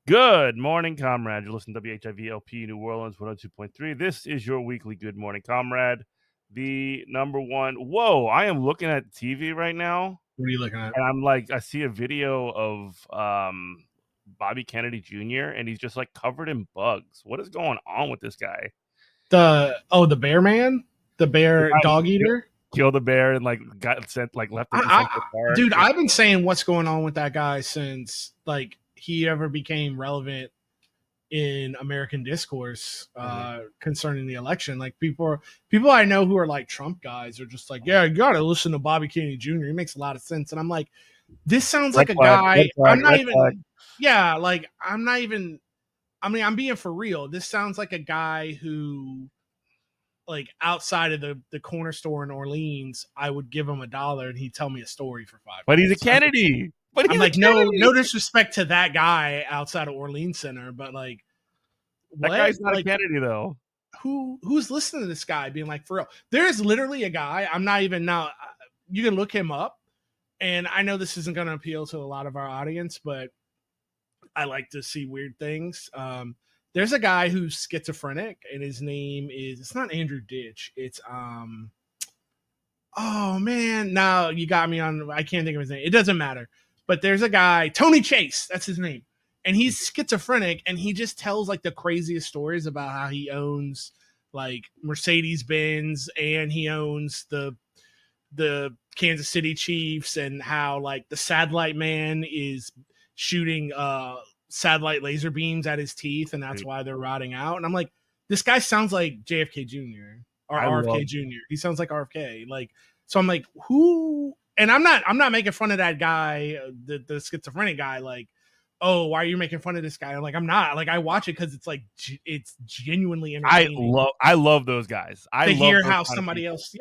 Good morning, Comrade. You're listening to WHIVLP New Orleans 102.3. This is your weekly Good Morning, Comrade. The number one. Whoa, I am looking at TV right now, What are you looking at? and I'm like, I see a video of Bobby Kennedy Jr., and he's just like covered in bugs. What is going on with this guy? The bear man? The bear dog eater? Killed a bear and like got sent, like left it in Central Park. Dude, I've been saying what's going on with that guy since like he ever became relevant in American discourse concerning the election. Like people I know who are like Trump guys are just like, yeah, you gotta listen to Bobby Kennedy Jr. He makes a lot of sense. And I'm like, this sounds like a guy. I'm being for real. This sounds like a guy who, like, outside of the corner store in Orleans, I would give him $1 and he'd tell me a story for 5 minutes. But he's a Kennedy. I'm like, no disrespect to that guy outside of Orleans Center, but like, that guy's not a Kennedy though. Who's listening to this guy being like, for real? There is literally a guy. I'm not even now. You can look him up, and I know this isn't going to appeal to a lot of our audience, but I like to see weird things. There's a guy who's schizophrenic, and his name is, it's not Andrew Ditch. It's oh man, now you got me on. I can't think of his name. It doesn't matter. But there's a guy, Tony Chase. That's his name. And he's schizophrenic, and he just tells like the craziest stories about how he owns like Mercedes Benz, and he owns the Kansas City Chiefs, and how like the satellite man is shooting satellite laser beams at his teeth, and that's why they're rotting out. And I'm like, this guy sounds like JFK Jr. or RFK Jr. He sounds like RFK. Like, so I'm like, who? And I'm not making fun of that guy, the schizophrenic guy. Like, oh, why are you making fun of this guy? I'm like, I'm not. Like, I watch it because it's like it's genuinely entertaining. I love those guys. To hear how somebody else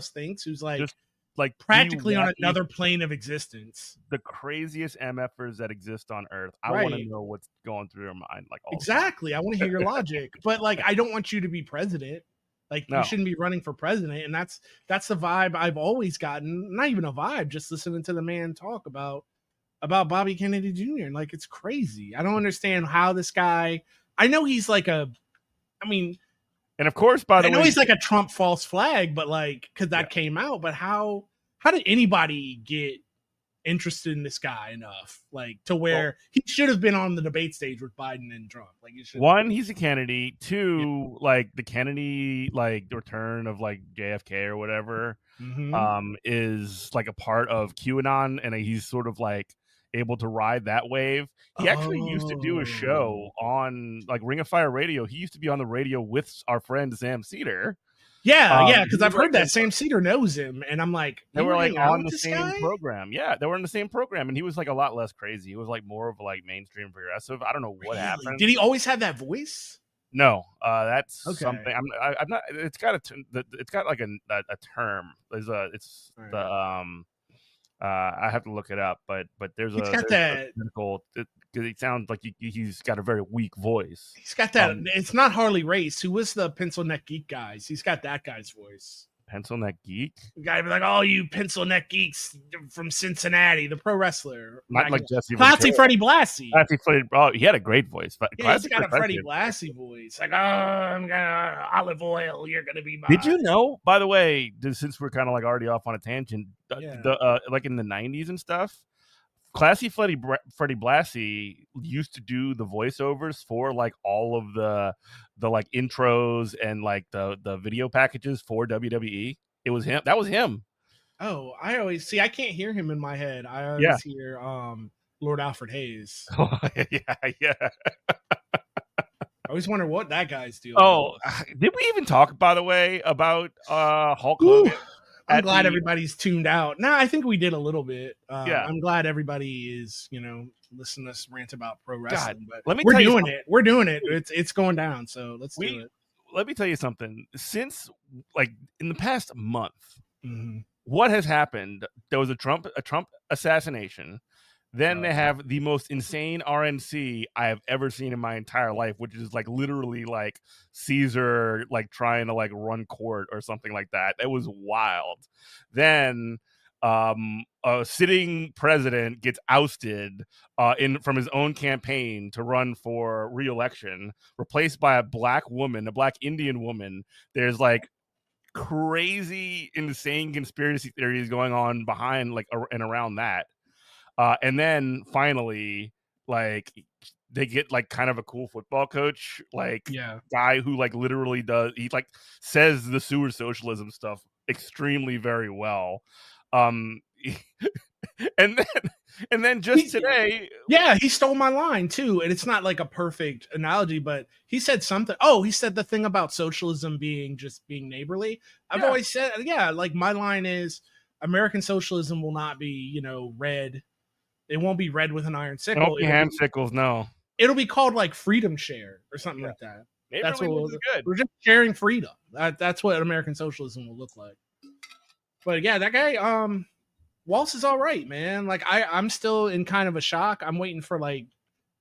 thinks, who's like, just like practically on another plane of existence. The craziest MFers that exist on Earth. I want to know what's going through their mind. Like, exactly. I want to hear your logic, but like, I don't want you to be president. Like, you shouldn't be running for president. And that's the vibe I've always gotten. Not even a vibe, just listening to the man talk about Bobby Kennedy Jr. Like, it's crazy. I don't understand how this guy, I know he's like and of course, by the way, I know he's like a Trump false flag, but like, cause that came out, but how did anybody get interested in this guy enough, like, to where he should have been on the debate stage with Biden and Trump? Like, one, he's a Kennedy. Two, like the Kennedy, like the return of like JFK or whatever, is like a part of QAnon, and he's sort of like able to ride that wave. He actually used to do a show on like Ring of Fire Radio. He used to be on the radio with our friend Sam Cedar. Yeah, because I've heard that Sam Cedar knows him, and I'm like, they were like on the same program. Yeah, they were in the same program, and he was like a lot less crazy. He was like more of like mainstream progressive. I don't know what happened. Did he always have that voice? No, that's something. I'm not. It's got like a term. It's I have to look it up, but there's that technical. Because it sounds like he's got a very weak voice. He's got that. It's not Harley Race, who was the Pencil Neck Geek guys. He's got that guy's voice. Pencil Neck Geek? The guy be like, oh, you Pencil Neck Geeks from Cincinnati, the pro wrestler. Not like Jesse. Classy Freddie Blassie. Oh, he had a great voice. He's got a Freddie Blassie voice. Like, oh, I'm gonna olive oil. You're gonna be mine. Did you know, by the way, since we're kind of like already off on a tangent, like in the 90s and stuff, Classy Freddie Blassie used to do the voiceovers for like all of the like intros and like the video packages for WWE. It was him. That was him. Oh, I always see. I can't hear him in my head. I always hear Lord Alfred Hayes. Oh, yeah. I always wonder what that guy's doing. Oh, did we even talk, by the way, about Hulk Hogan? I'm glad everybody's tuned out. No, I think we did a little bit. I'm glad everybody is, listening to us rant about pro wrestling. But we're doing it. We're doing it. It's going down. So let's do it. Let me tell you something. Since like in the past month, what has happened? There was a Trump assassination. Then they have the most insane RNC I have ever seen in my entire life, which is like literally like Caesar like trying to like run court or something like that. It was wild. Then a sitting president gets ousted from his own campaign to run for re-election, replaced by a black woman, a black Indian woman. There's like crazy, insane conspiracy theories going on behind like and around that. And then finally, like they get like kind of a cool football coach, like guy who like literally he like says the sewer socialism stuff extremely very well. And then just today, he stole my line too, and it's not like a perfect analogy, but he said something. He said the thing about socialism being neighborly. I've always said, like my line is American socialism will not be, red. It won't be red with an iron sickle. It won't be ham sickles, no. It'll be called like freedom share or something like that. That's what good. We're just sharing freedom. That's what American socialism will look like. But yeah, that guy, Walz is all right, man. Like I'm still in kind of a shock. I'm waiting for like,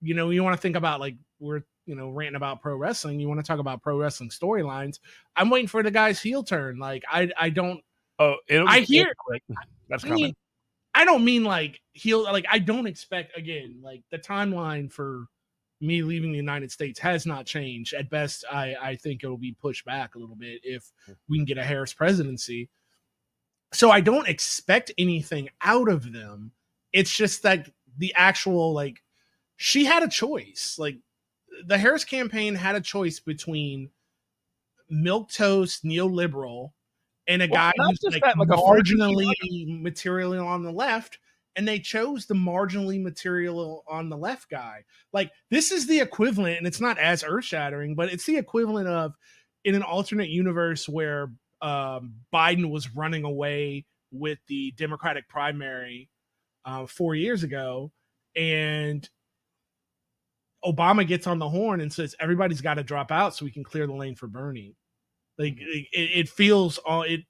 you want to think about like we're ranting about pro wrestling. You want to talk about pro wrestling storylines. I'm waiting for the guy's heel turn. Like I don't. Oh, I hear that's coming. I don't mean like heel. Like I don't expect again. Like the timeline for me leaving the United States has not changed. At best, I think it'll be pushed back a little bit if we can get a Harris presidency. So I don't expect anything out of them. It's just that the actual, like, she had a choice. Like, the Harris campaign had a choice between milquetoast neoliberal and a guy who's like marginally material on the left, and they chose the marginally material on the left guy. Like, this is the equivalent, and it's not as earth-shattering, but it's the equivalent of in an alternate universe where Biden was running away with the Democratic primary 4 years ago, and Obama gets on the horn and says everybody's got to drop out so we can clear the lane for Bernie. Like it feels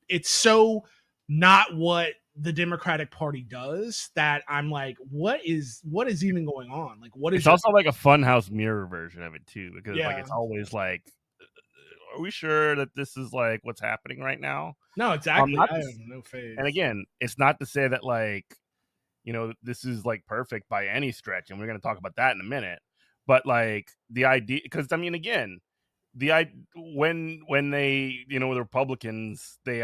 it's so not what the Democratic Party does that I'm like, what is even going on? Like, what is? It's also like a Funhouse mirror version of it too, because like it's always like, are we sure that this is like what's happening right now? No, exactly. I have no faith. And again, it's not to say that like, this is like perfect by any stretch, and we're going to talk about that in a minute. But like the idea, because I mean, again, when they, the Republicans, they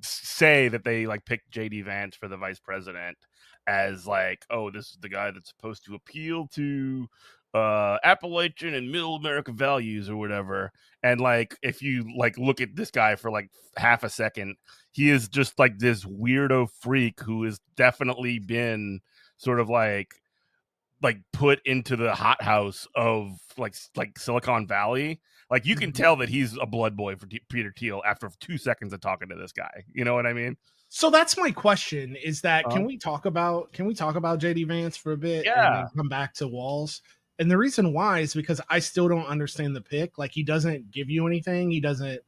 say that they like picked JD Vance for the vice president as like, oh, this is the guy that's supposed to appeal to Appalachian and middle America values or whatever. And like, if you like look at this guy for like half a second, he is just like this weirdo freak who has definitely been sort of like put into the hothouse of like Silicon Valley. Like you can tell that he's a blood boy for Peter Thiel after 2 seconds of talking to this guy. You know what I mean? So that's my question: is that can we talk about JD Vance for a bit? Yeah. And then come back to Walz. And the reason why is because I still don't understand the pick. Like he doesn't give you anything. He doesn't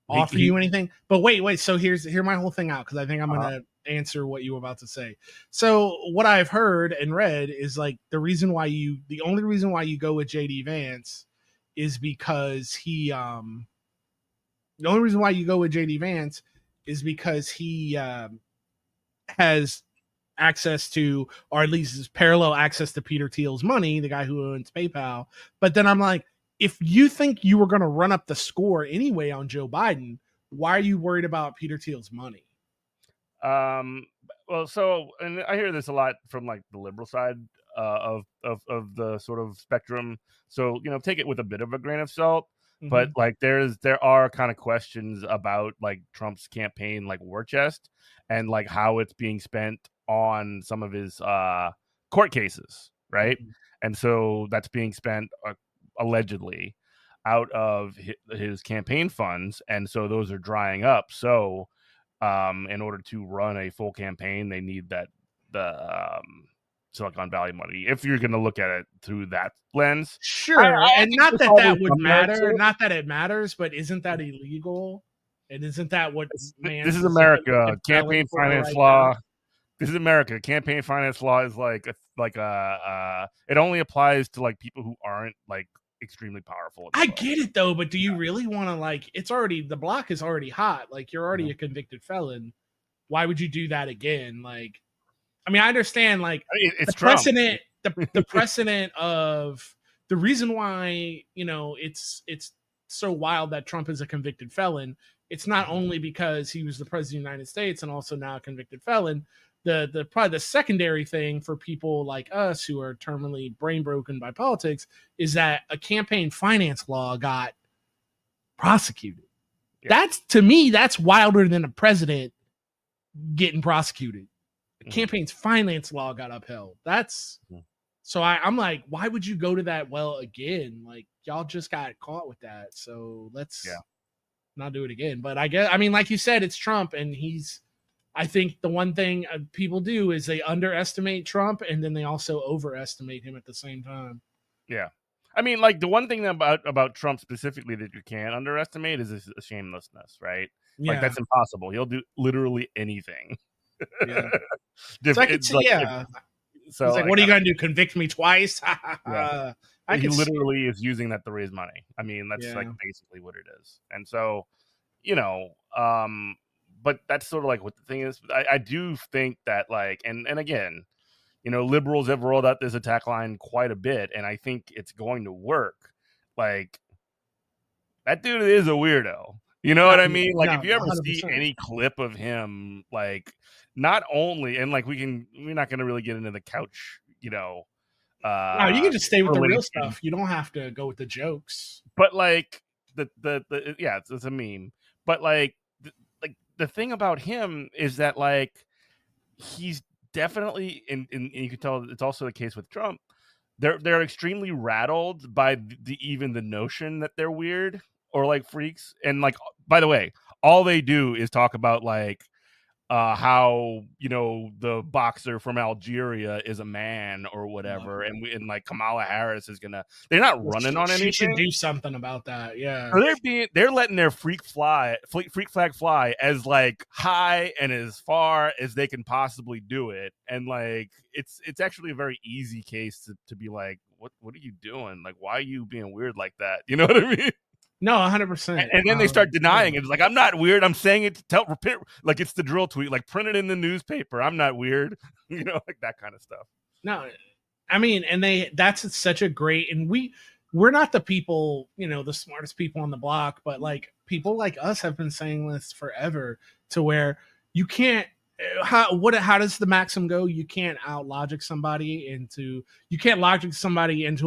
offer you anything. But wait. So hear my whole thing out, because I think I'm gonna answer what you were about to say. So what I've heard and read is like the only reason why you go with JD Vance is because he has access to, or at least is parallel access to Peter Thiel's money, the guy who owns PayPal. But then I'm like, if you think you were going to run up the score anyway on Joe Biden, why are you worried about Peter Thiel's money? Well, so, and I hear this a lot from like the liberal side of the sort of spectrum. So, take it with a bit of a grain of salt. Mm-hmm. But like there are kind of questions about like Trump's campaign, like war chest, and like how it's being spent on some of his court cases, right? Mm-hmm. And so that's being spent allegedly out of his campaign funds, and so those are drying up. So in order to run a full campaign, they need the Silicon Valley money. If you're going to look at it through that lens, sure. And not that would matter, not that it matters, but isn't that illegal? And isn't that what this is America? Campaign finance law. This is America. Campaign finance law is like it only applies to like people who aren't like extremely powerful. I get it though, but do you really want to like? It's already, the block is already hot. Like you're already a convicted felon. why would you do that again? Like, I mean, I understand like it's the Trump. precedent, the precedent of the reason why, you know, it's so wild that Trump is a convicted felon. It's not only because he was the president of the United States and also now a convicted felon. The probably the secondary thing for people like us who are terminally brain broken by politics is that a campaign finance law got prosecuted. Yeah. That's, to me, that's wilder than a president getting prosecuted. The campaign's finance law got upheld. That's so I'm like, why would you go to that well again? Like, y'all just got caught with that, so let's not do it again. But I guess, I mean, like you said, it's Trump, and I think the one thing people do is they underestimate Trump, and then they also overestimate him at the same time. Yeah. I mean, like, the one thing about Trump specifically that you can't underestimate is his shamelessness, right? Yeah. Like, that's impossible. He'll do literally anything. Yeah. So I could see, so it's like, what are you going to do? Convict me twice? He literally is using that to raise money. I mean, that's like basically what it is. And so, you know, but that's sort of like what the thing is. I do think that, like, and again, you know, liberals have rolled out this attack line quite a bit, and I think it's going to work. Like, that dude is a weirdo. You know what I mean? Like, if you ever 100%. See any clip of him, like, not only, and like we're not going to really get into the couch, you know. No, you can just stay with the real stuff. You don't have to go with the jokes. But like it's a meme. But like the thing about him is that, like, he's definitely, and you can tell it's also the case with Trump. They're extremely rattled by even the notion that they're weird or like freaks. And like, by the way, all they do is talk about like how, you know, the boxer from Algeria is a man or whatever, and like Kamala Harris is gonna. They're not running on anything. She should do something about that. Yeah, they're letting their freak flag fly as like high and as far as they can possibly do it, and like it's actually a very easy case to be like, what are you doing? Like, why are you being weird like that? You know what I mean? No, 100%. And then they start denying it. It's like, I'm not weird. I'm saying it to repeat, like it's the drill tweet, like print it in the newspaper. I'm not weird. You know, like that kind of stuff. No, I mean, and that's such a great, and we're not the people, you know, the smartest people on the block, but like people like us have been saying this forever, to where you can't, how does the maxim go? You can't out logic somebody into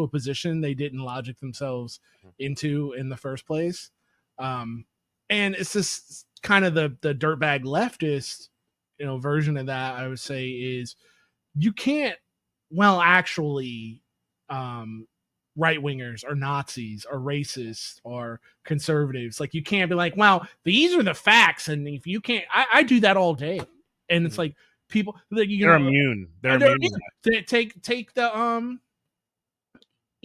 a position they didn't logic themselves into in the first place. And it's this kind of the dirtbag leftist, you know, version of that, I would say, is you can't, well, actually, right wingers or Nazis or racists or conservatives, like you can't be like, well, these are the facts, and if you can't, I do that all day. And it's like people, like, they're immune. They're immune. Take the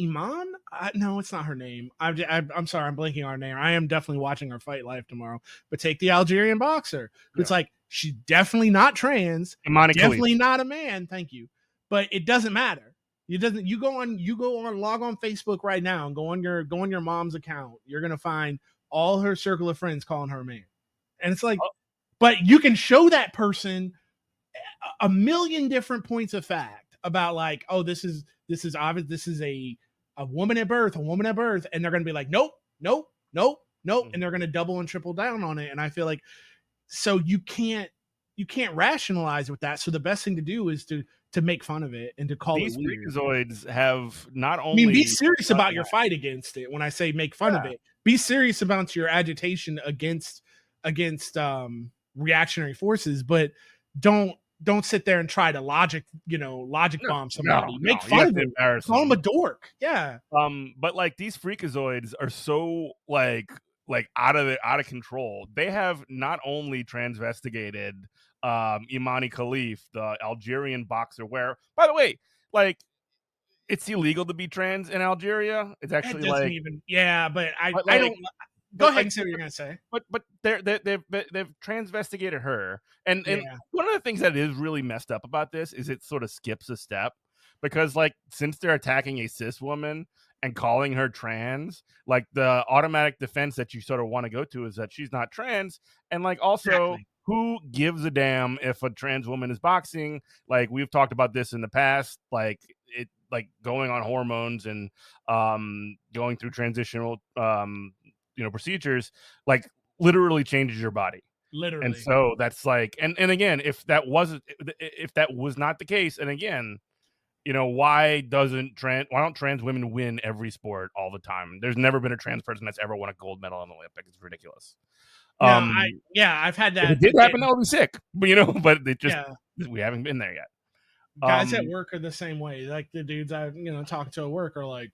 Iman. No, it's not her name. I'm sorry, I'm blanking on her name. I am definitely watching her fight live tomorrow. But take the Algerian boxer. It's like, she's definitely not trans. Definitely not a man. Thank you. But it doesn't matter. You go on, log on Facebook right now and go on your mom's account. You're gonna find all her circle of friends calling her a man. And it's like, but you can show that person a million different points of fact about, like, oh, this is obvious. This is a woman at birth, and they're going to be like, nope. And they're going to double and triple down on it. And I feel like, so you can't rationalize with that. So the best thing to do is to make fun of it and to call these it weird. These freakazoids have not only. I mean, be serious about your fight against it. When I say make fun of it, be serious about your agitation against reactionary forces, but don't sit there and try to logic bomb somebody. Make fun of him. Call him a dork. Yeah. But like, these freakazoids are so like out of control. They have not only transvestigated Imani Khalif, the Algerian boxer, where, by the way, like, it's illegal to be trans in Algeria. It's actually like, but I don't. Go ahead and say what you're gonna say. But they've transvestigated her, and one of the things that is really messed up about this is it sort of skips a step, because like, since they're attacking a cis woman and calling her trans, like the automatic defense that you sort of want to go to is that she's not trans, and like, also who gives a damn if a trans woman is boxing? Like, we've talked about this in the past, like it, like going on hormones and going through transitional procedures, like literally changes your body. And Literally. so that's like, and again, if that was not the case, and again, why don't trans women win every sport all the time? There's never been a trans person that's ever won a gold medal in the Olympics. It's ridiculous. Now, I've had If that. it did happen, that would be sick. But but it just, Yeah. we haven't been there yet. Guys at work are the same way. Like the dudes I talk to at work are like,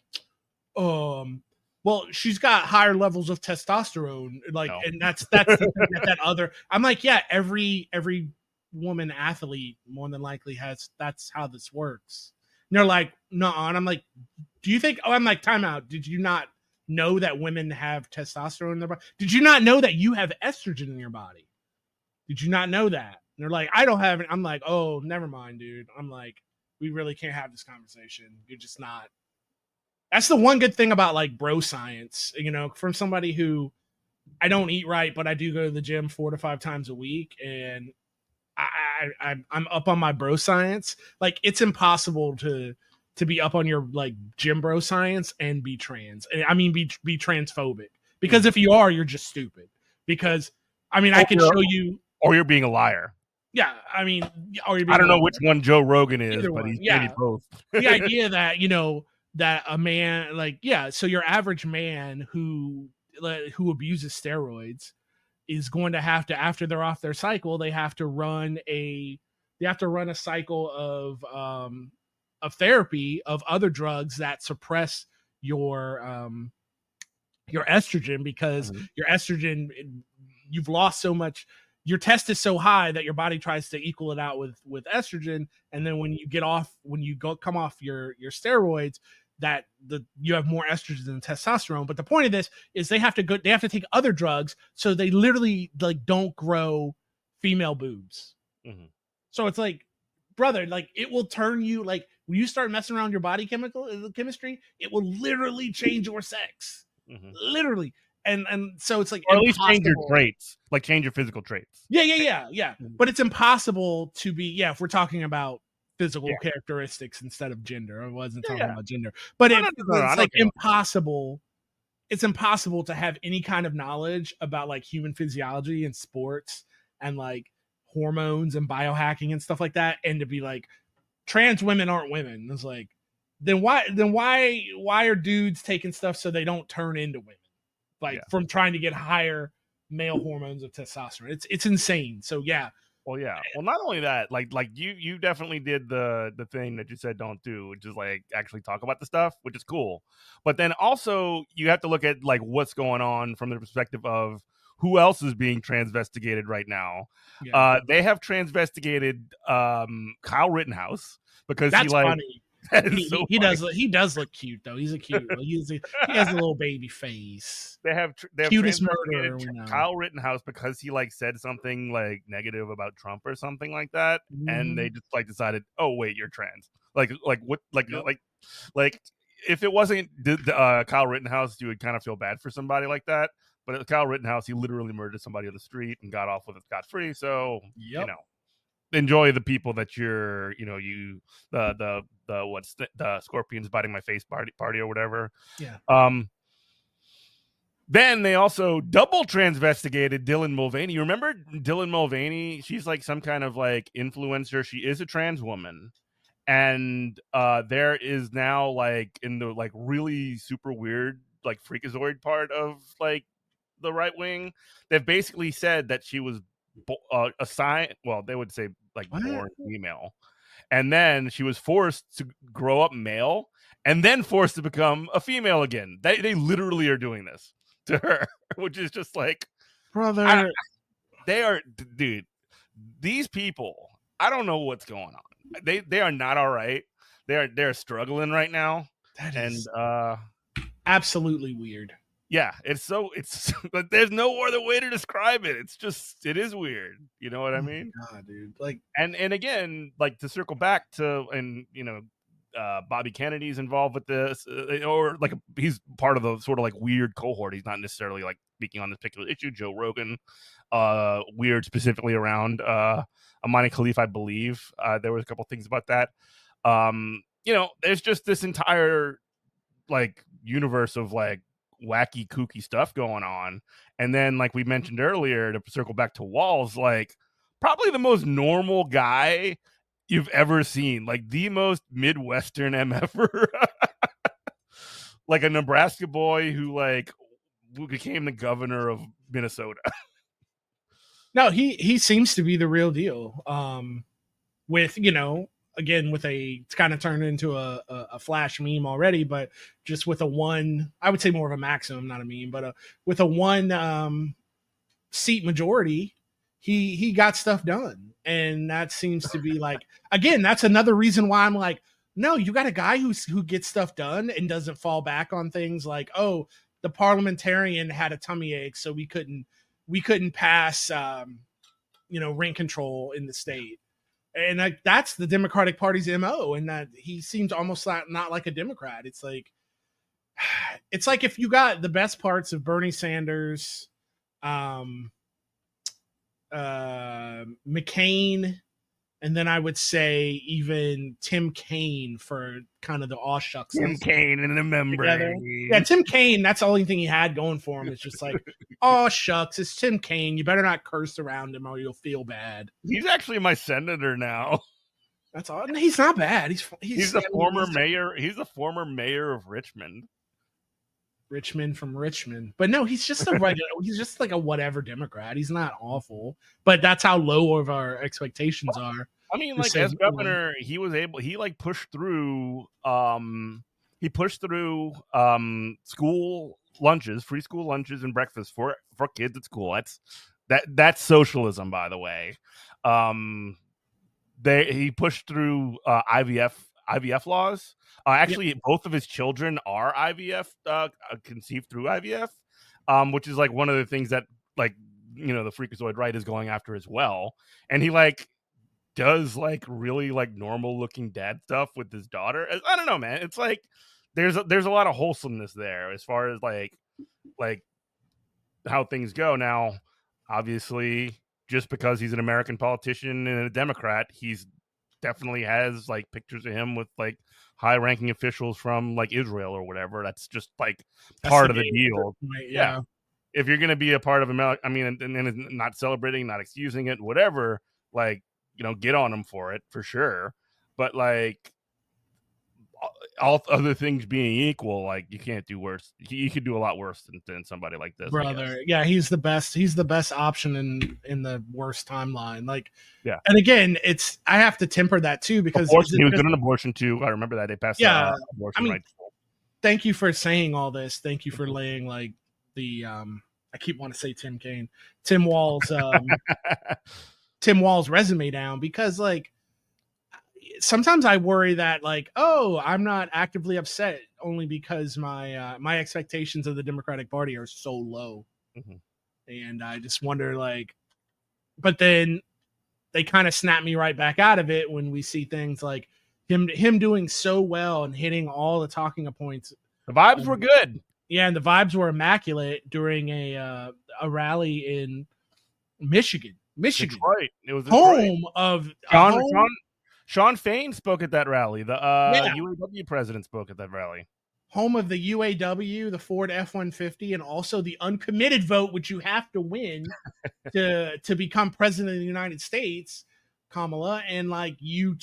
well, she's got higher levels of testosterone, like, No. and that's the thing that other. I'm like, yeah, every woman athlete more than likely has. That's how this works. And they're like, no, and I'm like, do you think? Oh, I'm like, time out. Did you not know that women have testosterone in their body? Did you not know that you have estrogen in your body? Did you not know that? And they're like, I don't have it. I'm like, oh, never mind, dude. I'm like, we really can't have this conversation. You're just not. That's the one good thing about like bro science, from somebody who I don't eat right, but I do go to the gym 4 to 5 times a week, and I'm up on my bro science. Like, it's impossible to be up on your like gym bro science and be trans. I mean, be transphobic, because if you are, you're just stupid. Because I mean, I can show you, or you're being a liar. Yeah, I mean, or you're being I don't know which one Joe Rogan is, but he's maybe both. The idea that that a man, like, so your average man who abuses steroids is going to have to, after they're off their cycle, they have to run a cycle of therapy of other drugs that suppress your estrogen, because your estrogen, you've lost so much. Your test is so high that your body tries to equal it out with estrogen, and then when you come off your steroids, that you have more estrogen than testosterone. But the point of this is they have to take other drugs, so they literally like don't grow female boobs. So it's like, brother, like, it will turn you, like, when you start messing around your body chemistry, it will literally change your sex, literally. And so it's like, or at least change your traits, like change your physical traits. Yeah. But it's impossible to be, if we're talking about physical characteristics instead of gender. I wasn't talking about gender, but it's like impossible. It's impossible to have any kind of knowledge about like human physiology and sports and like hormones and biohacking and stuff like that, and to be like, trans women aren't women. It's like, then why are dudes taking stuff so they don't turn into women? Like, from trying to get higher male hormones of testosterone. It's insane. So yeah. Well, not only that, like you definitely did the thing that you said don't do, which is like actually talk about the stuff, which is cool. But then also you have to look at like what's going on from the perspective of who else is being transvestigated right now. They have transvestigated Kyle Rittenhouse, because that's funny. He does look cute though. He has a little baby face. They have cutest murderer. Kyle Rittenhouse, because he like said something like negative about Trump or something like that, and they just like decided, oh wait, you're trans. Like what? Like if it wasn't Kyle Rittenhouse, you would kind of feel bad for somebody like that. But Kyle Rittenhouse, he literally murdered somebody on the street and got off with it scot free. So enjoy the people that you're, the scorpions biting my face party or whatever. Then they also double transvestigated Dylan Mulvaney. You remember Dylan Mulvaney? She's like some kind of like influencer. She is a trans woman. And there is now like in the like really super weird like freakazoid part of like the right wing, they've basically said that she was assigned, well, they would say like born female, and then she was forced to grow up male and then forced to become a female again. They literally are doing this to her, which is just like, brother, they are, dude, these people, I don't know what's going on. They are not all right. They're struggling right now. That is absolutely weird. Yeah, but there's no other way to describe it. It is weird. You know what I mean? God, dude. Like, and again, like to circle back to, and Bobby Kennedy's involved with this, or like he's part of the sort of like weird cohort. He's not necessarily like speaking on this particular issue. Joe Rogan, Weird specifically around Amani Khalif, I believe. There was a couple things about that. There's just this entire like universe of like wacky, kooky stuff going on. And then, like we mentioned earlier, to circle back to Walz, like probably the most normal guy you've ever seen, like the most Midwestern MFer, like a Nebraska boy who became the governor of Minnesota. No, he seems to be the real deal. With again with it's kind of turned into a flash meme already, but just with I would say more of a maximum, not a meme, but with a one seat majority, he got stuff done, and that seems to be like, again, that's another reason why I'm like, no, you got a guy who gets stuff done and doesn't fall back on things like, oh, the parliamentarian had a tummy ache, so we couldn't pass rent control in the state. And that's the Democratic Party's MO, and that he seems almost not like a Democrat. It's like if you got the best parts of Bernie Sanders, McCain, and then I would say even Tim Kaine for kind of the aw shucks. Tim Kaine in the membrane. Yeah, Tim Kaine, that's the only thing he had going for him. It's just like, aw shucks, it's Tim Kaine. You better not curse around him or you'll feel bad. He's actually my senator now. That's all. He's not bad. He's the former mayor. He's the former mayor of Richmond. From Richmond. But no, he's just a regular, he's just like a whatever Democrat. He's not awful, but that's how low of our expectations are. I mean, like, as governor, he pushed through school lunches, free school lunches and breakfast for kids at school. That's socialism, by the way. He pushed through IVF laws. Actually, both of his children are IVF, conceived through IVF, which is like one of the things that the freakazoid right is going after as well. And he does really normal looking dad stuff with his daughter. I don't know, man. It's like there's a lot of wholesomeness there as far as like how things go. Now, obviously, just because he's an American politician and a Democrat, he's definitely has pictures of him with high ranking officials from Israel or whatever. That's just part of the deal. Yeah. If you're going to be a part of America, I mean, and not celebrating, not excusing it, whatever, get on him for it for sure. But all other things being equal, you can't do worse. You could do a lot worse than somebody like this, brother. Yeah, he's the best option in the worst timeline. Yeah. And again, I have to temper that too, because he was good on abortion too. I remember that they passed abortion rights. Thank you for saying all this. Thank you for laying the I keep wanting to say Tim Walz Tim Walz resume down, because sometimes I worry that I'm not actively upset only because my expectations of the Democratic Party are so low. Mm-hmm. And I just wonder but then they kind of snap me right back out of it when we see things like him doing so well and hitting all the talking points. The vibes were good. Yeah, and the vibes were immaculate during a rally in Michigan. Detroit. It was home of Sean Fain spoke at that rally. The UAW president spoke at that rally. Home of the UAW, the Ford F-150, and also the uncommitted vote, which you have to win to become president of the United States, Kamala. And you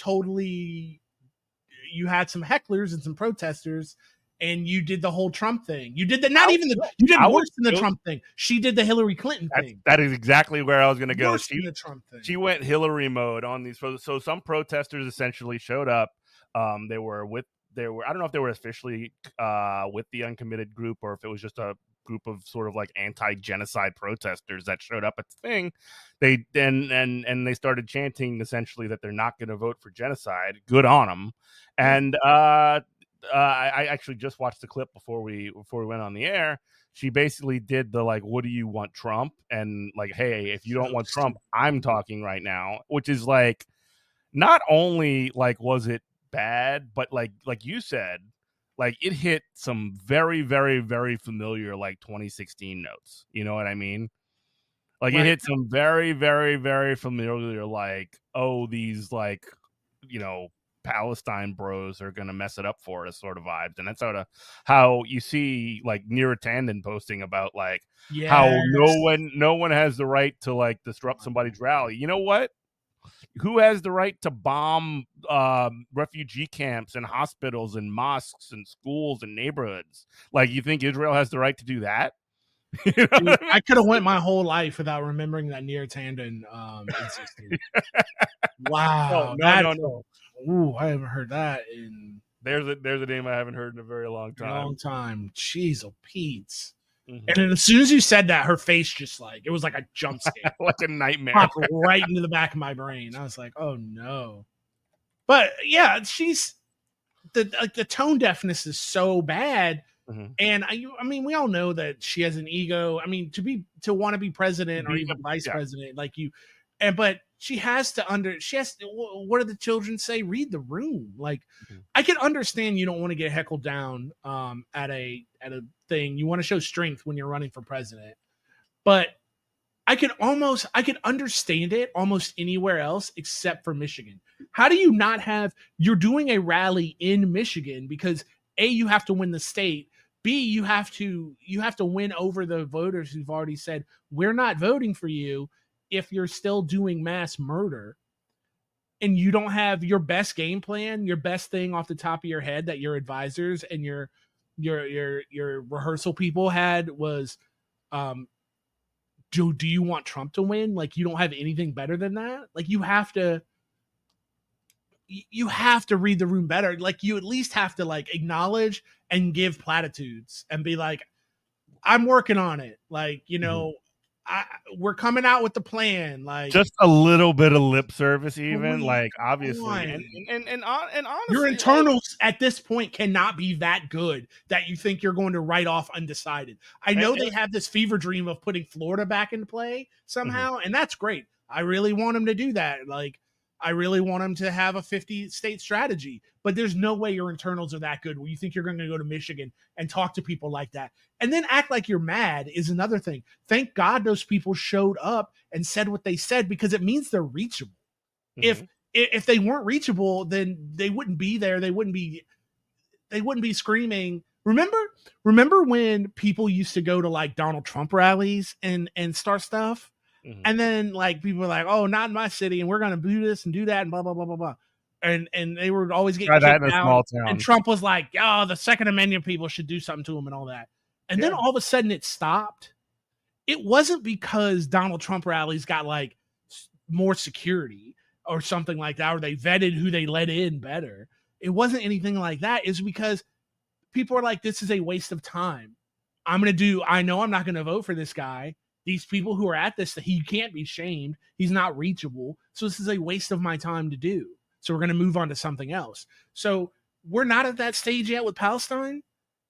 had some hecklers and some protesters, and you did the whole Trump thing. You did worse than the Trump thing. She did the Hillary Clinton thing. That is exactly where I was going to go. Worse than the Trump thing. She went Hillary mode on these. So some protesters essentially showed up. They were I don't know if they were officially with the uncommitted group or if it was just a group of sort of anti-genocide protesters that showed up at the thing. They and they started chanting essentially that they're not going to vote for genocide. Good on them. And I actually just watched the clip before we went on the air. She basically did the what do you want, Trump? And hey, if you don't want Trump, I'm talking right now. Which is not only was it bad, but like you said, like it hit some very, very, very familiar like 2016 notes. You know what I mean? Like it hit some very, very, very familiar, like, oh, these like, Palestine bros are gonna mess it up for us sort of vibes. And that's sort of how you see like Neera Tanden posting about like how no one has the right to like disrupt somebody's rally. You know what? Who has the right to bomb refugee camps and hospitals and mosques and schools and neighborhoods? Like, you think Israel has the right to do that? Dude, I could have went my whole life without remembering that Neera Tanden existed. Wow, no. Ooh, I haven't heard that in. There's a name I haven't heard in a very long time. Jeez, oh Pete's. Mm-hmm. And then as soon as you said that, her face just like, it was like a jump scare. Like a nightmare. Popped right into the back of my brain. I was like, oh no. But yeah, she's the tone deafness is so bad. Mm-hmm. And I mean, we all know that she has an ego. I mean, to want to be president or even vice president, like you, but she has to what do the children say? Read the room. Like, mm-hmm. I can understand you don't want to get heckled down at a thing. You want to show strength when you're running for president, but I could understand it almost anywhere else except for Michigan. How do you not have? You're doing a rally in Michigan because A, you have to win the state. B, you have to win over the voters who've already said we're not voting for you if you're still doing mass murder, and you don't have your best game plan, your best thing off the top of your head that your advisors and your rehearsal people had was, do you want Trump to win? Like, you don't have anything better than that. Like, you have to read the room better. Like, you at least have to like acknowledge and give platitudes and be like, I'm working on it. Like, mm-hmm. We're coming out with the plan. Like, just a little bit of lip service, even like obviously, and honestly, your internals at this point cannot be that good that you think you're going to write off undecided. I know they have this fever dream of putting Florida back into play somehow, mm-hmm. and that's great. I really want them to do that. Like, I really want them to have a 50-state strategy, but there's no way your internals are that good where you think you're going to go to Michigan and talk to people like that and then act like you're mad is another thing. Thank God those people showed up and said what they said, because it means they're reachable. Mm-hmm. If they weren't reachable, then they wouldn't be there. They wouldn't be screaming. Remember when people used to go to like Donald Trump rallies and start stuff? Mm-hmm. And then like people were like, oh, not in my city, and we're gonna do this and do that and blah blah blah blah blah. And they were always getting kicked out. And Trump was like, oh, the Second Amendment people should do something to him and all that. And then all of a sudden it stopped. It wasn't because Donald Trump rallies got like more security or something like that, or they vetted who they let in better. It wasn't anything like that. It's because people are like, this is a waste of time. I know I'm not going to vote for this guy. These people who are at this, he can't be shamed. He's not reachable. So this is a waste of my time to do. So we're going to move on to something else. So we're not at that stage yet with Palestine,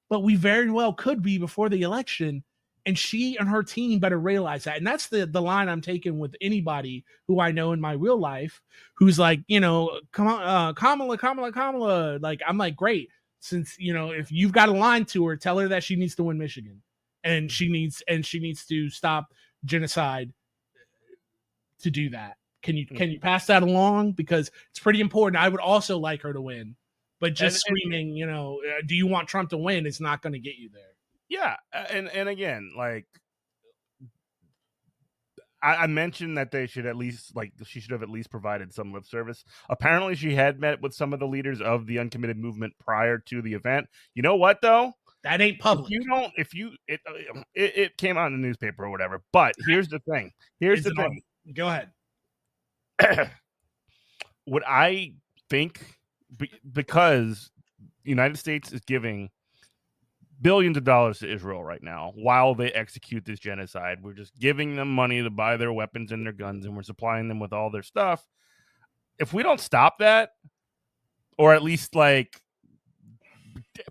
but we very well could be before the election. And she and her team better realize that. And that's the line I'm taking with anybody who I know in my real life who's like, Kamala. Like, I'm like, great. Since, if you've got a line to her, tell her that she needs to win Michigan. And she needs to stop genocide to do that. Can you pass that along? Because it's pretty important. I would also like her to win, but just screaming, do you want Trump to win? It's not going to get you there. Yeah, and again, like I mentioned that they should she should have at least provided some lip service. Apparently, she had met with some of the leaders of the uncommitted movement prior to the event. You know what though? That ain't public. It came out in the newspaper or whatever. But here's the thing. Go ahead. What I think, because the United States is giving billions of dollars to Israel right now while they execute this genocide. We're just giving them money to buy their weapons and their guns, and we're supplying them with all their stuff. If we don't stop that, or at least like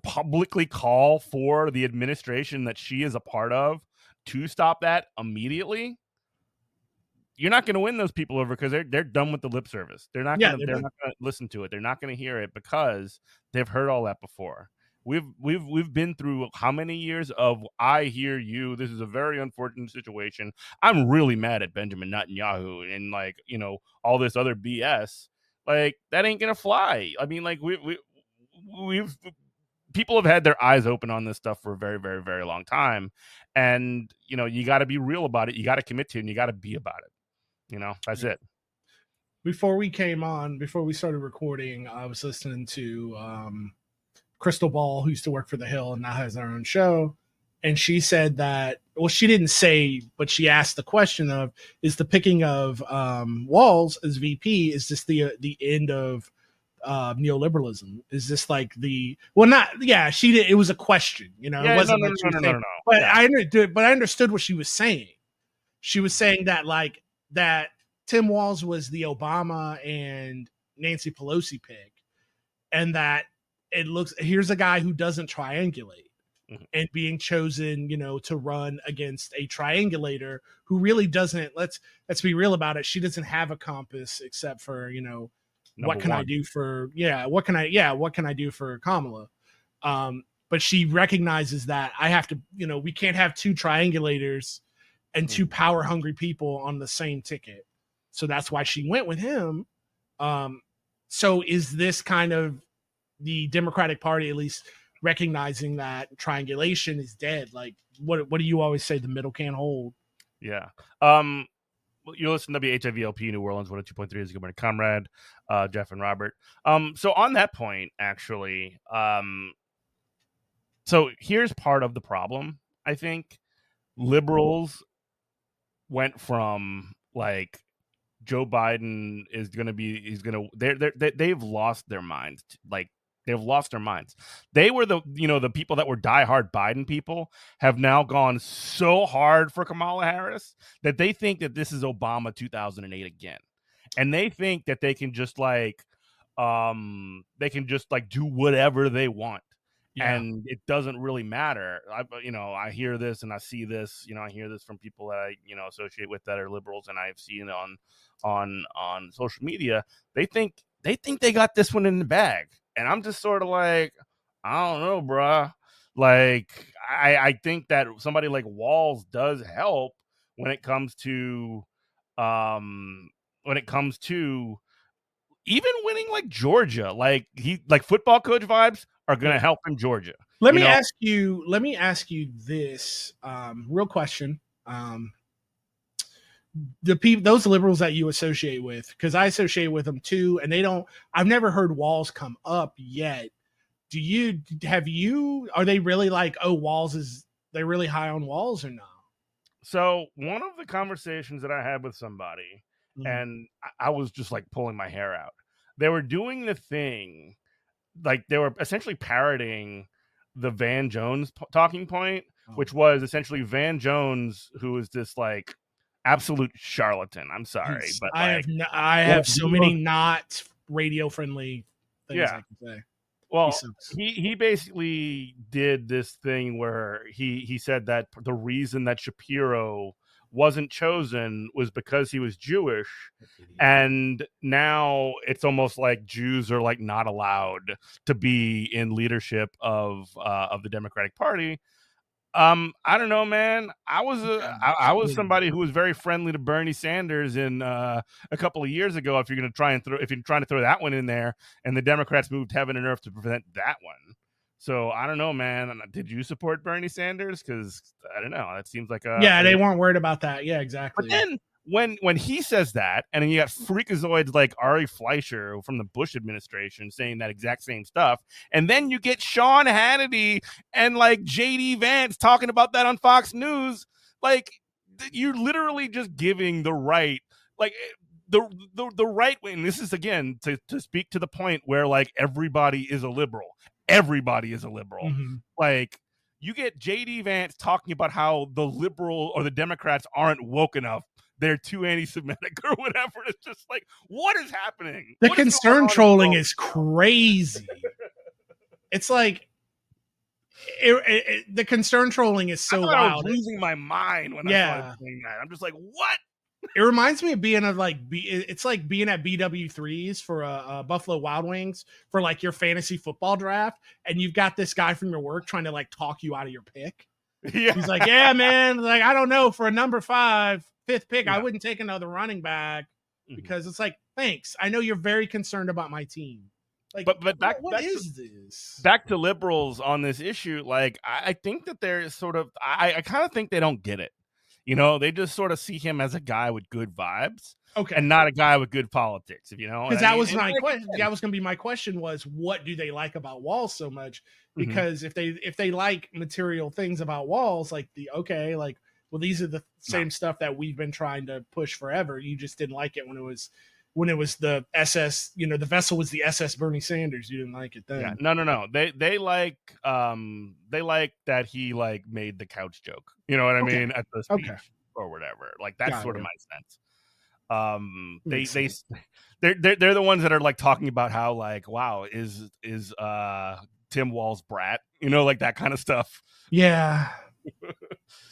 publicly call for the administration that she is a part of to stop that immediately, you're not going to win those people over, because they're done with the lip service. They're not going to listen to it. They're not going to hear it because they've heard all that before. We've been through how many years of I hear you. This is a very unfortunate situation. I'm really mad at Benjamin Netanyahu and like all this other BS. Like that ain't gonna fly. I mean, like we've people have had their eyes open on this stuff for a very, very, very long time, and you got to be real about it. You got to commit to it, and you got to be about it. That's it. Before we started recording, I was listening to Crystal Ball, who used to work for The Hill and now has her own show. And she said that, well, she didn't say, but she asked the question of, is the picking of Walz as VP, is this the end of neoliberalism? Is this like she did. It was a question, it wasn't no. But yeah. I understood what she was saying. She was saying that that Tim Walz was the Obama and Nancy Pelosi pick, and that here's a guy who doesn't triangulate and being chosen, to run against a triangulator who really doesn't, let's be real about it. She doesn't have a compass except for, what can I do for Kamala? But she recognizes that I have to, we can't have two triangulators and two power hungry people on the same ticket. So that's why she went with him. So is this kind of the Democratic Party at least recognizing that triangulation is dead? Like, what do you always say? The middle can't hold. Yeah. You listen to WHIVLP New Orleans 102.3 is Good Morning Comrade, Jeff and Robert. So on that point, actually, so here's part of the problem. I think liberals went from like Joe Biden they've lost their minds. Like they've lost their minds. They were the people that were diehard Biden people have now gone so hard for Kamala Harris that they think that this is Obama 2008 again. And they think that they can just do whatever they want. Yeah. And it doesn't really matter. I hear this and I see this. I hear this from people that I associate with that are liberals, and I've seen it on social media. They think they got this one in the bag, and I'm just sort of like, I don't know, bruh. Like I think that somebody like Walz does help when it comes to even winning like Georgia. Like football coach vibes are going to help in Georgia. Let me ask you this real question. Those liberals that you associate with, because I associate with them too, and I've never heard Walz come up yet. Are they really like, oh, they're really high on Walz or not? So one of the conversations that I had with somebody, and I was just like pulling my hair out. They were doing the thing, like they were essentially parroting the Van Jones talking point, which was essentially Van Jones, who is this like absolute charlatan. I'm sorry, but I have so many not radio friendly things I can say. Well, he basically did this thing where he said that the reason that Shapiro wasn't chosen was because he was Jewish, and now it's almost like Jews are like not allowed to be in leadership of the Democratic Party. I don't know, man. I was somebody who was very friendly to Bernie Sanders in a couple of years ago. If you're trying to throw that one in there, and the Democrats moved heaven and earth to prevent that one. So I don't know, man. Did you support Bernie Sanders? Because I don't know. That seems like they weren't worried about that. Yeah, exactly. But then when he says that, and then you got freakazoids like Ari Fleischer from the Bush administration saying that exact same stuff, and then you get Sean Hannity and like JD Vance talking about that on Fox News, like you're literally just giving the right, like the right way. And this is again to speak to the point where like everybody is a liberal. Mm-hmm. Like you get JD Vance talking about how the liberal or the Democrats aren't woke enough. They're too anti-Semitic or whatever. It's just like, what is happening? The concern trolling is crazy. It's like the concern trolling is so wild. I was losing my mind when I started saying that. I'm just like, what? It reminds me of being it's like being at BW3s for Buffalo Wild Wings for like your fantasy football draft, and you've got this guy from your work trying to like talk you out of your pick. Yeah. He's like, yeah, man, like I don't know, for a number 5, 5th pick, I Yeah. wouldn't take another running back because it's like, thanks, I know you're very concerned about my team. Like, but what is this? Back to liberals on this issue, like I think that there's sort of I kind of think they don't get it. You know, they just sort of see him as a guy with good vibes, Okay, and not a guy with good politics. If you know, because that was my question. That was going to be my question: was what do they like about Walz so much? Because if they like material things about Walz, like well, these are the same stuff that we've been trying to push forever. You just didn't like it when it was the SS. You know, the vessel was the SS Bernie Sanders. You didn't like it then. Yeah, no. They like that he like made the couch joke. You know what I mean, at the speech or whatever. Like that's sort of my sense. They're the ones that are like talking about how like, wow, is Tim Walz brat? You know, like that kind of stuff. Yeah.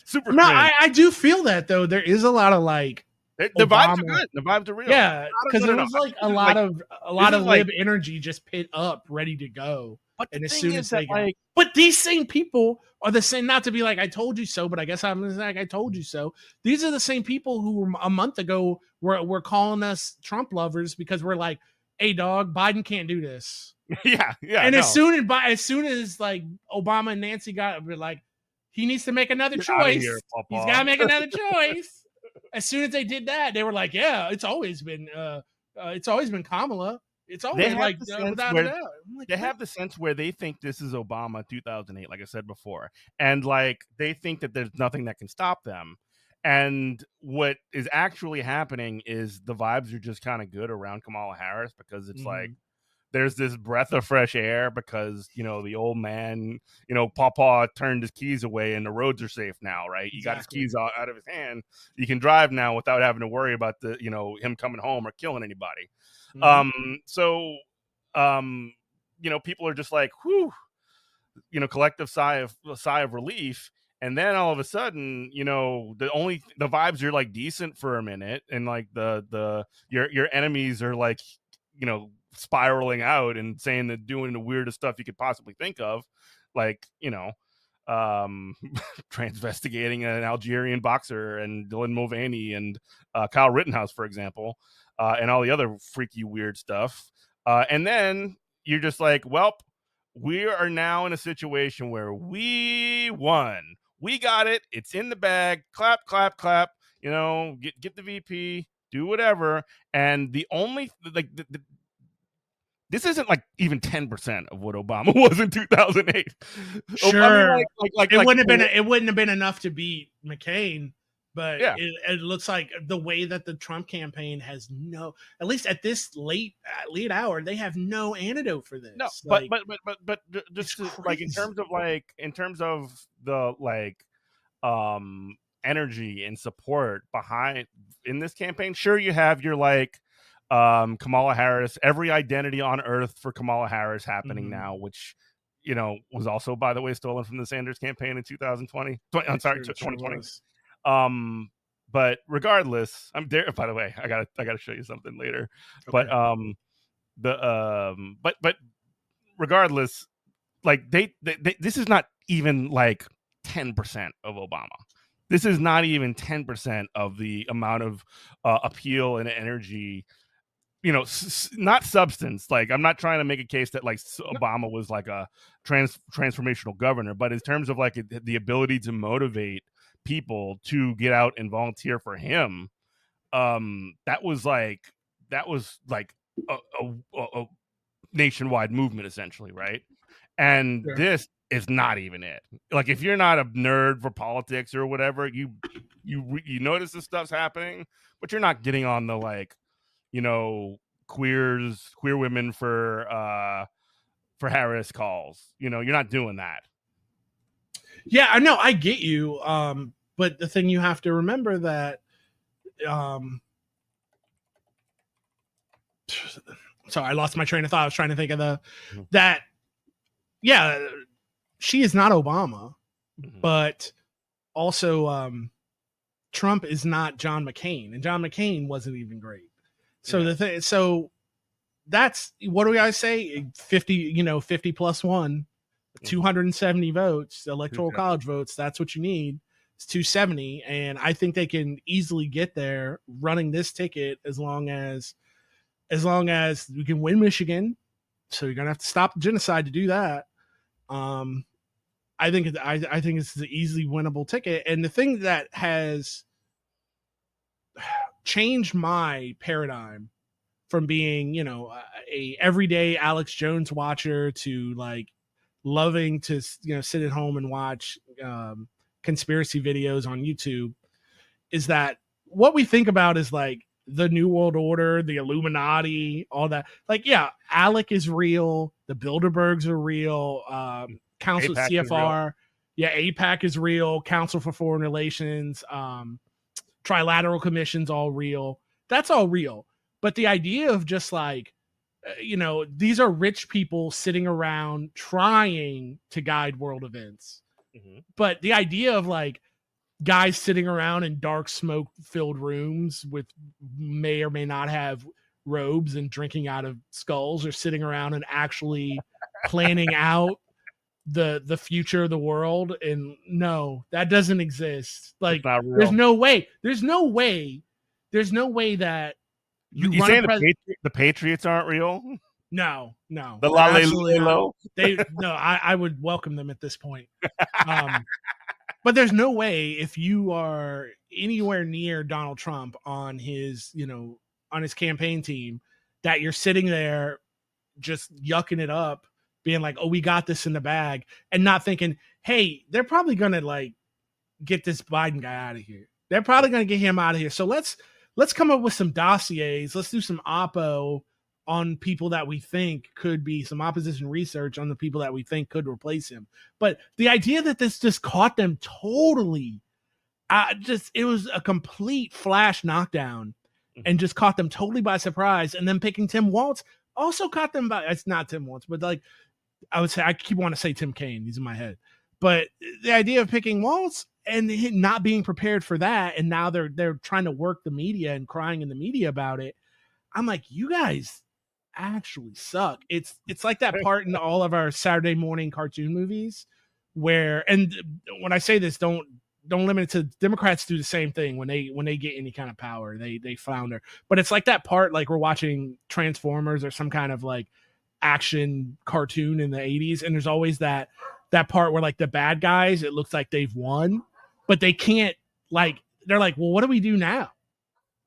Super. No, I do feel that though. There is a lot of like the vibes are good. The vibes are real. Yeah, because there was like a lot of lib energy just pit up, ready to go. But and the as thing soon is as that, they got, but these same people are the same. Not to be like I told you so, but I guess I'm like I told you so. These are the same people who were a month ago were calling us Trump lovers because we're like, hey dog, Biden can't do this. Yeah. And as soon as like Obama and Nancy we're like, he needs to make another choice. He's got to make another choice. As soon as they did that, they were like, yeah, it's always been Kamala. It's always like without a doubt. They have the sense where they think this is Obama 2008, like I said before, and like they think that there's nothing that can stop them. And what is actually happening is the vibes are just kind of good around Kamala Harris because it's like there's this breath of fresh air because, you know, the old man, you know, Papa turned his keys away and the roads are safe now, right? He got his keys out of his hand. You can drive now without having to worry about him coming home or killing anybody. So, you know, people are just like, whew, you know, collective sigh of relief. And then all of a sudden, you know, the vibes are like decent for a minute. And like your enemies are like, you know, spiraling out and saying that doing the weirdest stuff you could possibly think of, like, you know, transvestigating an Algerian boxer and Dylan Mulvaney and Kyle Rittenhouse, for example, and all the other freaky weird stuff. And then you're just like, well, we are now in a situation where we won. We got it. It's in the bag. Clap, clap, clap. You know, get the VP, do whatever. And the only like this isn't like even 10% of what Obama was in 2008. Sure, I mean, it wouldn't have been enough to beat McCain, but it looks like the way that the Trump campaign has at least at this late hour, they have no antidote for this. No, but just like in terms of the like energy and support behind in this campaign, sure, you have your like Kamala Harris, every identity on earth for Kamala Harris happening now, which, you know, was also, by the way, stolen from the Sanders campaign in 2020. I'm sorry, 2020. But regardless, I'm there. By the way, I gotta show you something later. Okay. But regardless, like they this is not even like 10% of Obama. This is not even 10% of the amount of appeal and energy, you know, not substance. Like, I'm not trying to make a case that like Obama was like a transformational governor, but in terms of like the ability to motivate people to get out and volunteer for him, that was like a nationwide movement, essentially, right? And this is not even it. Like, if you're not a nerd for politics or whatever, you notice this stuff's happening, but you're not getting on the like, you know, queer women for Harris calls. You know, you're not doing that. Yeah, I know, I get you. But the thing you have to remember that sorry, I lost my train of thought. I was trying to think of that. Yeah, she is not Obama, but also Trump is not John McCain, and John McCain wasn't even great. So Yeah. the thing, so that's what do we always say? 50 plus one, 270 votes, electoral college votes. That's what you need. It's 270, and I think they can easily get there running this ticket as long as we can win Michigan. So you're gonna have to stop the genocide to do that. I think it's an easily winnable ticket. And the thing that has changed my paradigm from being, a everyday Alex Jones watcher to like loving to, sit at home and watch conspiracy videos on YouTube is that what we think about is like the New World Order, the Illuminati, all that. Like, yeah, Alec is real. The Bilderbergs are real. Council AIPAC CFR. Yeah, AIPAC is real. Council for Foreign Relations. Trilateral Commission's all real. That's all real. But the idea of just like, these are rich people sitting around trying to guide world events. Mm-hmm. But the idea of like guys sitting around in dark smoke filled rooms with may or may not have robes and drinking out of skulls, or sitting around and actually planning out the future of the world, and no, that doesn't exist. Like there's no way that you saying the Patriots aren't real? No. The Lalo. I would welcome them at this point. But there's no way, if you are anywhere near Donald Trump on his campaign team, that you're sitting there just yucking it up, being like, oh, we got this in the bag, and not thinking, hey, they're probably going to like get this Biden guy out of here. They're probably going to get him out of here. So let's come up with some dossiers. Let's do some oppo on people that we think could be, some opposition research on the people that we think could replace him. But the idea that this just caught them totally, it was a complete flash knockdown and just caught them totally by surprise. And then picking Tim Walz also caught them by, it's not Tim Walz, but like, I would say, I keep wanting to say Tim Kaine. He's in my head. But the idea of picking Walz and not being prepared for that, and now they're trying to work the media and crying in the media about it. I'm like, you guys actually suck. It's like that part in all of our Saturday morning cartoon movies where, and when I say this, don't limit it to Democrats. Do the same thing when they get any kind of power, they flounder. But it's like that part, like we're watching Transformers or some kind of like action cartoon in the 80s, and there's always that part where like the bad guys, it looks like they've won, but they can't, like, they're like, well, what do we do now?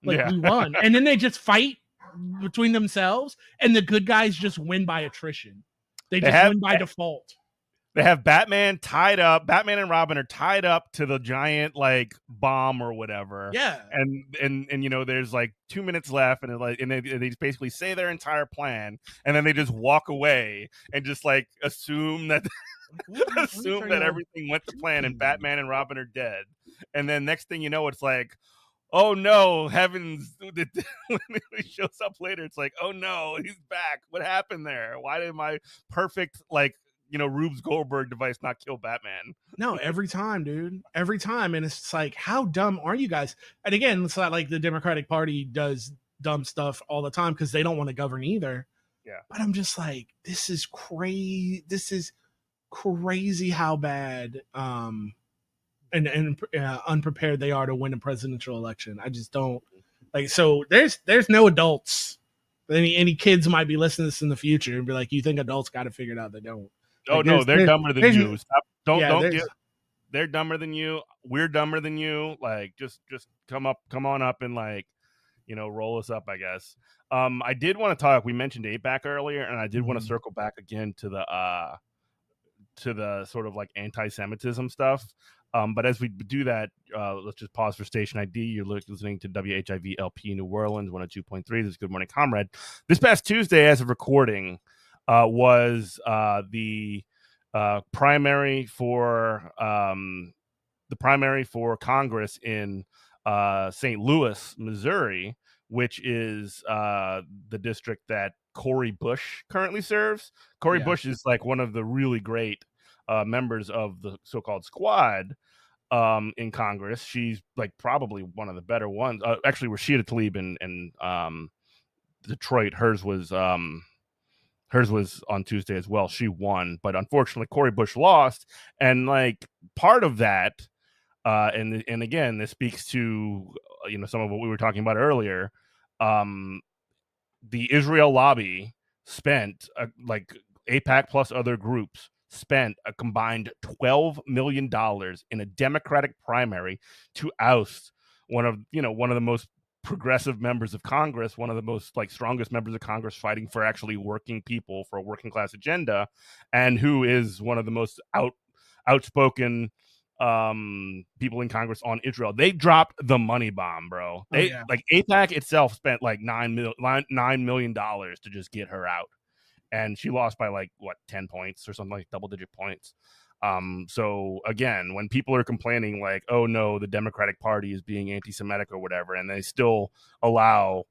Like, we won. And then they just fight between themselves, and the good guys just win by attrition. They win by default. They have Batman and Robin are tied up to the giant like bomb or whatever. Yeah. And there's like 2 minutes left, and they just basically say their entire plan, and then they just walk away and just like assume that that everything went to plan, and Batman and Robin are dead. And then next thing you know, it's like, oh no, heavens. When he shows up later, it's like, oh no, he's back. What happened there? Why did my perfect like Rube Goldberg device not kill Batman? No, every time, dude. Every time. And it's like, how dumb are you guys? And again, it's not like the Democratic Party does dumb stuff all the time because they don't want to govern either. Yeah. But I'm just like, this is crazy. This is crazy how bad and unprepared they are to win a presidential election. I just don't like. So there's no adults. Any kids might be listening to this in the future and be like, you think adults got to figure it out? They don't. Oh like, no, they're dumber than you. Stop. They're dumber than you. We're dumber than you. Like, just come on up and like, roll us up, I guess. I did want to talk. We mentioned AIPAC earlier, and I did want to circle back again to the sort of like anti-Semitism stuff. But as we do that, let's just pause for station ID. You're listening to WHIV LP New Orleans 102.3. This is Good Morning Comrade. This past Tuesday, as of recording, was the primary for Congress in St. Louis, Missouri, which is the district that Cori Bush currently serves. Cori Bush is like one of the really great members of the so-called squad. in Congress. She's like probably one of the better ones. Actually, Rashida Tlaib in Detroit. Hers was on Tuesday as well. She won, but unfortunately, Cori Bush lost. And like part of that, and again, this speaks to some of what we were talking about earlier. The Israel lobby spent like AIPAC plus other groups spent a combined $12 million in a Democratic primary to oust one of the most progressive members of Congress, one of the most like strongest members of Congress fighting for actually working people, for a working class agenda, and who is one of the most outspoken people in Congress on Israel. They dropped the money bomb, bro. Like AIPAC itself spent like $9 million to just get her out, and she lost by like 10 points or something, like double-digit points. So again, when people are complaining like, oh no, the Democratic Party is being anti-Semitic or whatever, and they still allow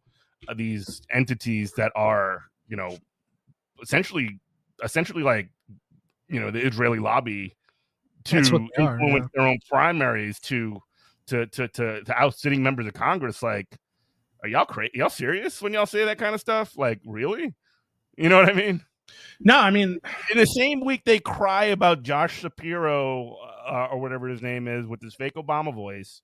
these entities that are, essentially like, the Israeli lobby to influence their own primaries to oust sitting members of Congress. Like, are y'all crazy? Y'all serious when y'all say that kind of stuff? Like, really? You know what I mean? No, I mean, in the same week they cry about Josh Shapiro or whatever his name is with his fake Obama voice,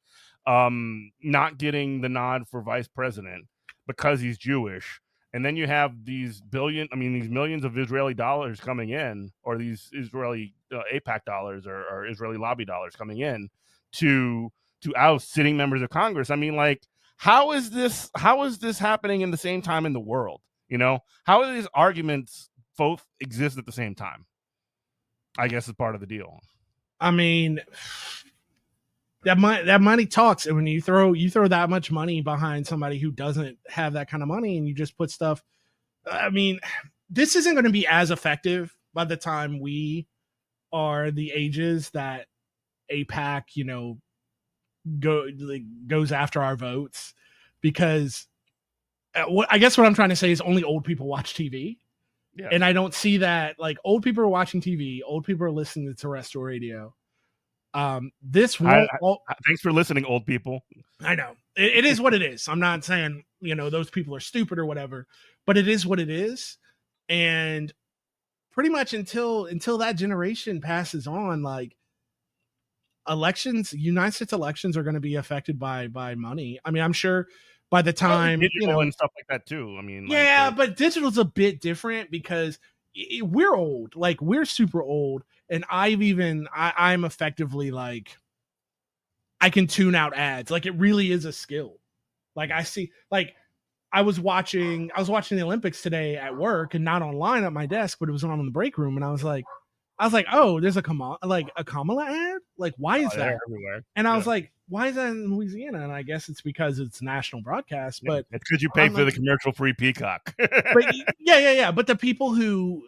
not getting the nod for vice president because he's Jewish. And then you have these millions of Israeli dollars coming in, or these Israeli AIPAC dollars or Israeli lobby dollars coming in to oust sitting members of Congress. I mean, like, how is this happening in the same time in the world? How are these arguments both exist at the same time? I guess it's part of the deal. I mean, that money talks, and when you throw that much money behind somebody who doesn't have that kind of money, and you just put stuff, I mean, this isn't going to be as effective by the time we are the ages that AIPAC, goes after our votes, because I guess what I'm trying to say is only old people watch TV. Yeah. And I don't see that. Like, old people are watching TV, old people are listening to terrestrial radio. This won't. Thanks for listening, old people. I know it is what it is. I'm not saying those people are stupid or whatever, but it is what it is. And pretty much until that generation passes on, like, United States elections are going to be affected by money. I mean, I'm sure by the time digital and stuff like that too. I mean, but digital's a bit different because we're old, like, we're super old, and I'm effectively like, I can tune out ads. Like, it really is a skill. Like, I see, like, I was watching the Olympics today at work, and not online at my desk, but it was on in the break room, and I was like, oh, there's a Kamala ad? Like, why is that everywhere? And I was like, why is that in Louisiana? And I guess it's because it's national broadcast. Yeah, but it's because you pay for the commercial-free Peacock. But yeah. But the people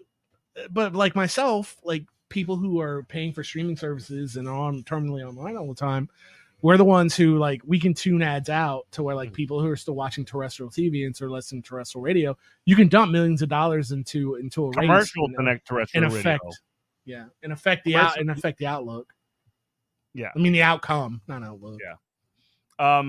but like myself, like, people who are paying for streaming services and are terminally online all the time, we're the ones who, like, we can tune ads out to where, like, people who are still watching terrestrial TV and sort of listening to terrestrial radio, you can dump millions of dollars into a commercial connect terrestrial radio. Yeah, and affect the outlook. Yeah, I mean the outcome, not outlook. Yeah,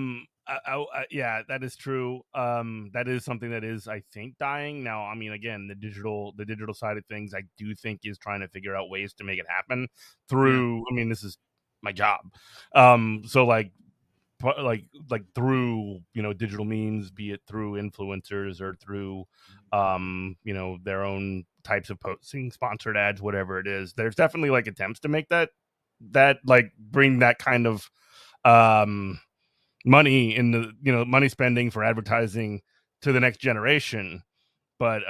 yeah, that is true. That is something that is, I think, dying now. I mean, again, the digital side of things, I do think, is trying to figure out ways to make it happen through. Yeah. I mean, this is my job. So like through digital means, be it through influencers or through their own types of posting, sponsored ads, whatever it is. There's definitely like attempts to make that like bring that kind of money in the money spending for advertising to the next generation. But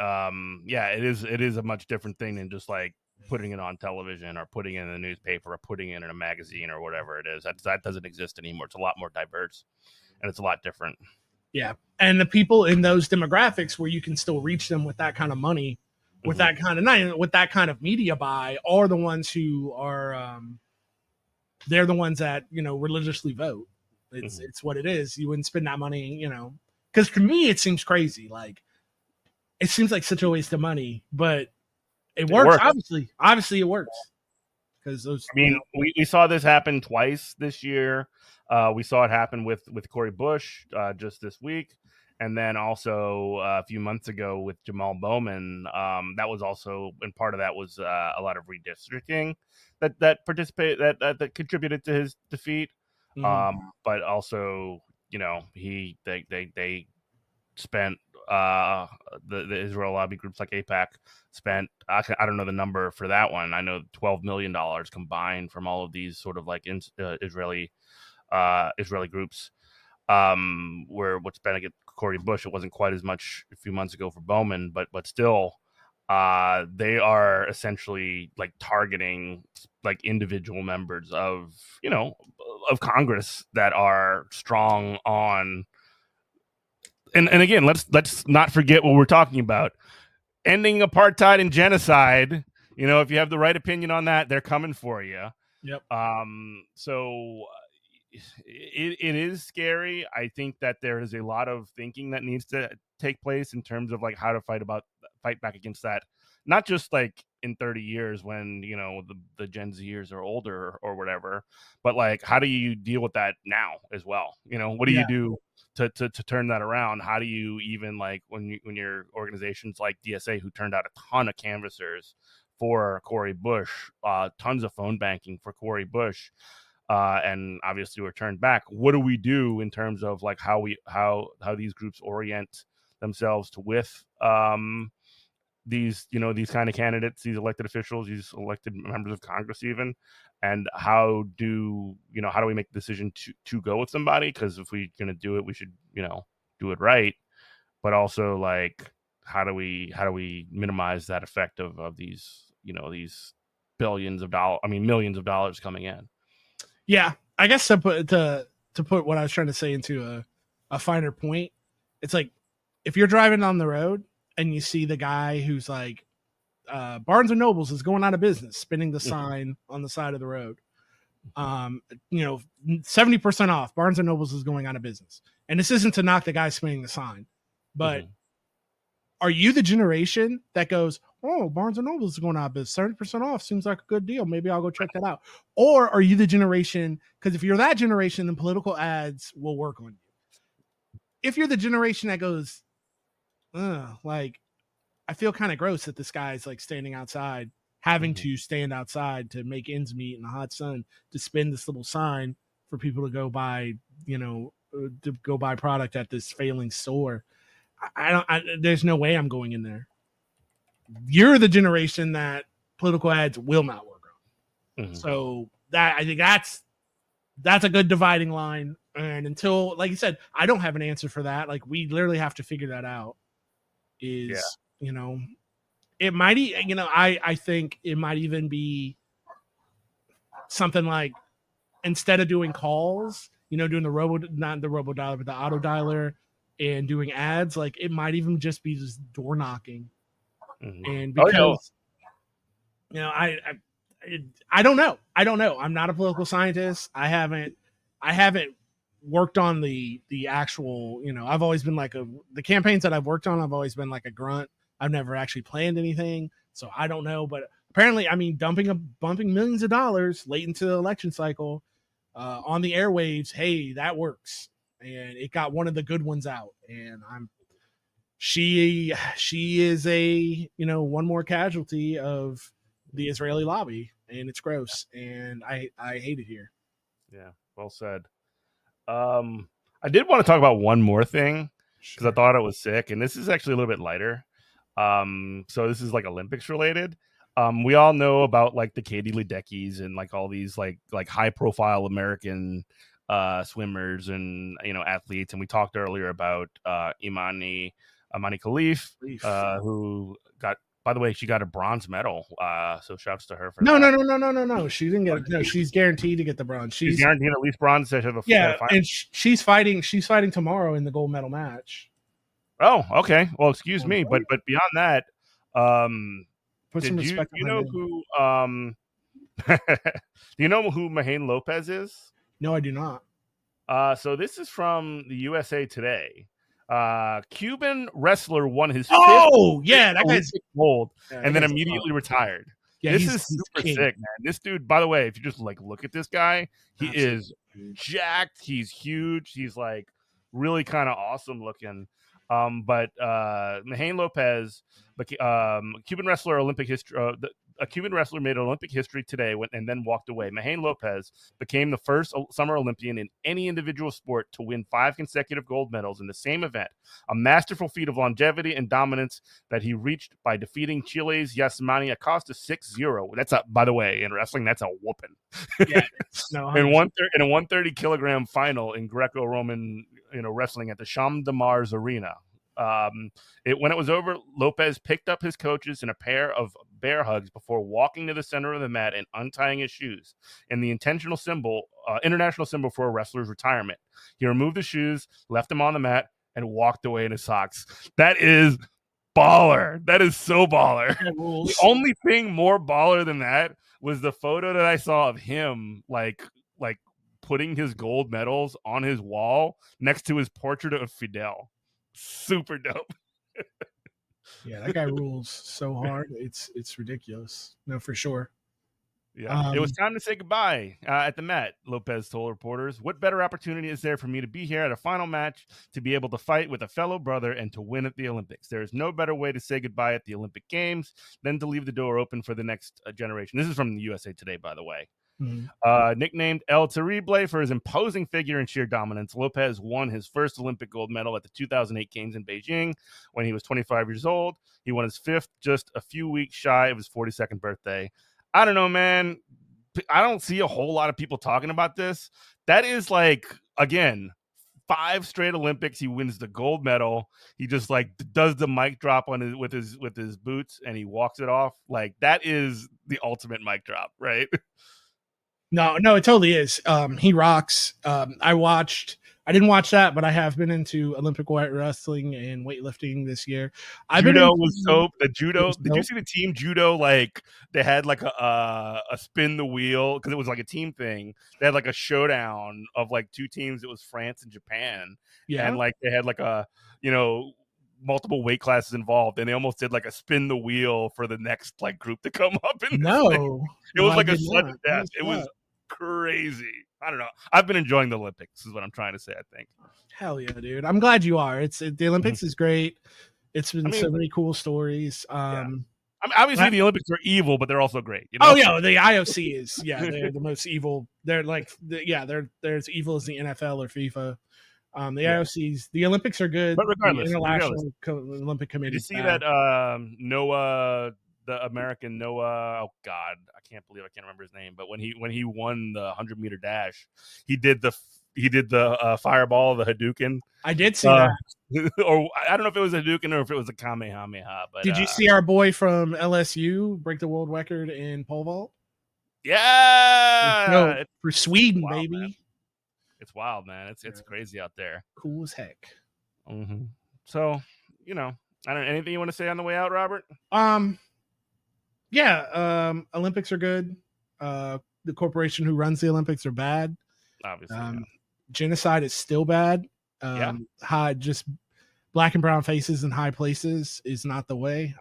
yeah, it is a much different thing than just like putting it on television or putting it in a newspaper or putting it in a magazine or whatever it is. That doesn't exist anymore. It's a lot more diverse and it's a lot different. Yeah. And the people in those demographics where you can still reach them with that kind of money, with that kind of media buy, are the ones who are they're the ones that religiously vote. It's what it is. You wouldn't spend that money, because to me it seems crazy. Like, it seems like such a waste of money, but it works. Obviously it works. because those. I mean, we saw this happen twice this year. We saw it happen with Cori Bush just this week, and then also a few months ago with Jamal Bowman. That was also, and part of that was a lot of redistricting that contributed to his defeat. But also, they spent the Israel lobby groups like AIPAC spent, I don't know the number for that one. I know $12 million combined from all of these sort of like Israeli groups. Where what's been against Cori Bush, it wasn't quite as much a few months ago for Bowman, but still, they are essentially like targeting like individual members of Congress that are strong on. And again, let's not forget what we're talking about. Ending apartheid and genocide. If you have the right opinion on that, they're coming for you. Yep. So it is scary. I think that there is a lot of thinking that needs to take place in terms of like how to fight back against that. Not just like in 30 years when the Gen Zers are older or whatever, but like how do you deal with that now as well? What do you do to turn that around? How do you even like when your organizations like DSA, who turned out a ton of canvassers for Cori Bush, tons of phone banking for Cori Bush, and obviously were turned back. What do we do in terms of like how these groups orient themselves to with these kind of candidates, these elected officials, these elected members of Congress even, and how do we make the decision to go with somebody? Because if we're going to do it, we should do it right, but also like how do we minimize that effect of these these millions of dollars coming in? Yeah, I guess to put what I was trying to say into a finer point, it's like if you're driving on the road and you see the guy who's like, Barnes and Nobles is going out of business, spinning the sign on the side of the road. 70% off. Barnes and Nobles is going out of business. And this isn't to knock the guy spinning the sign, but are you the generation that goes, oh, Barnes and Nobles is going out of business, 70% off seems like a good deal, maybe I'll go check that out? Or are you the generation, because if you're that generation, then political ads will work on you. If you're the generation that goes, like, I feel kind of gross that this guy's like standing outside, having to stand outside to make ends meet in the hot sun to spin this little sign for people to go buy, product at this failing store. There's no way I'm going in there. You're the generation that political ads will not work on. So that, I think that's a good dividing line. And until, like you said, I don't have an answer for that. Like we literally have to figure that out. It might, I think it might even be something like, instead of doing calls, doing not the robo dialer, but the auto dialer and doing ads, like it might even just be just door knocking. And because, I don't know. I'm not a political scientist. I haven't worked on the actual, I've always been like the campaigns that I've worked on, I've always been like a grunt. I've never actually planned anything, so I don't know. But apparently, I mean, bumping millions of dollars late into the election cycle on the airwaves, hey, that works, and it got one of the good ones out. And she is a one more casualty of the Israeli lobby, and it's gross, and I hate it here. Yeah, well said. I did want to talk about one more thing because I thought it was sick, and this is actually a little bit lighter. So this is like Olympics related. We all know about like the Katie Ledeckis and like all these like high profile American swimmers and athletes, and we talked earlier about Imani Khalif, who got, by the way, she got a bronze medal. So shouts to her for that. No. She didn't get it. No, she's guaranteed to get the bronze. She's guaranteed at least bronze. And she's fighting tomorrow in the gold medal match. Oh, okay. Well, excuse me, but beyond that, put some respect. Do you know who Mahane Lopez is? No, I do not. So this is from the USA Today. Cuban wrestler won his that guy's gold, and then immediately retired. Yeah, This is he's super king. sick, man. This dude, by the way, if you just like look at this guy, he Absolutely. is jacked. He's huge. He's like really kind of awesome looking. But Mahane Lopez, Cuban wrestler, Olympic history. A Cuban wrestler made Olympic history today and then walked away. Mahane Lopez became the first Summer Olympian in any individual sport to win 5 consecutive gold medals in the same event, a masterful feat of longevity and dominance that he reached by defeating Chile's Yasmani Acosta 6-0. That's by the way, in wrestling, that's a whooping. Yeah, no, in a 130 kilogram final in Greco-Roman, wrestling at the Champ de Mars Arena. When it was over, Lopez picked up his coaches in a pair of bear hugs before walking to the center of the mat and untying his shoes in the international symbol for a wrestler's retirement. He removed the shoes, left them on the mat, and walked away in his socks. That is baller. That is so baller. The only thing more baller than that was the photo that I saw of him like putting his gold medals on his wall next to his portrait of Fidel. Super dope. Yeah, that guy rules so hard. It's ridiculous. No, for sure. Yeah, it was time to say goodbye at the Met, Lopez told reporters. What better opportunity is there for me to be here at a final match, to be able to fight with a fellow brother, and to win at the Olympics? There is no better way to say goodbye at the Olympic Games than to leave the door open for the next generation. This is from the USA Today, by the way. Mm-hmm. Nicknamed El Terrible for his imposing figure and sheer dominance, Lopez won his first Olympic gold medal at the 2008 Games in Beijing when he was 25 years old. He won his 5th just a few weeks shy of his 42nd birthday. I don't know, man. I don't see a whole lot of people talking about this. That is like, again, 5 straight Olympics. He wins the gold medal. He just like does the mic drop on with his boots and he walks it off. Like that is the ultimate mic drop, right? No, it totally is. He rocks. I didn't watch that, but I have been into Olympic wrestling and weightlifting this year. Judo was dope. The judo. Did you see the team judo? Like they had like a spin the wheel because it was like a team thing. They had like a showdown of like 2 teams. It was France and Japan. Yeah, and like they had like a multiple weight classes involved, and they almost did like a spin the wheel for the next like group to come up. It was like a sudden death. It was crazy. I don't know. I've been enjoying the Olympics is what I'm trying to say, I think. Hell yeah, dude. I'm glad you are. The Olympics is great. It's been so many cool stories. I mean, obviously the Olympics are evil, but they're also great. Oh yeah, the IOC is they're the most evil. They're like they're as evil as the NFL or FIFA. The IOCs, the Olympics are good. But regardless, the International Olympic Committee. Did you see that Noah, the American Noah? Oh God, I can't remember his name. But when he won the 100-meter dash, he did the fireball, the Hadouken. I did see that. Or I don't know if it was a Hadouken or if it was a Kamehameha. But did you see our boy from LSU break the world record in pole vault? Yeah, for Sweden, baby. Man. It's wild, man. It's crazy out there. Cool as heck. Mm-hmm. So, I don't know. Anything you want to say on the way out, Robert? Yeah. Olympics are good. The corporation who runs the Olympics are bad. Obviously. Genocide is still bad. Just black and brown faces in high places is not the way.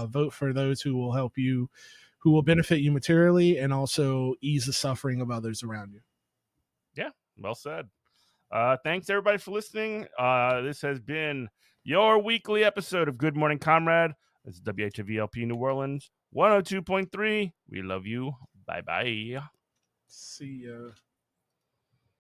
Vote for those who will help you, who will benefit you materially and also ease the suffering of others around you. Yeah. Well said. Thanks everybody for listening. This has been your weekly episode of Good Morning Comrade. This is WHVLP New Orleans 102.3. We love you. Bye bye. See ya.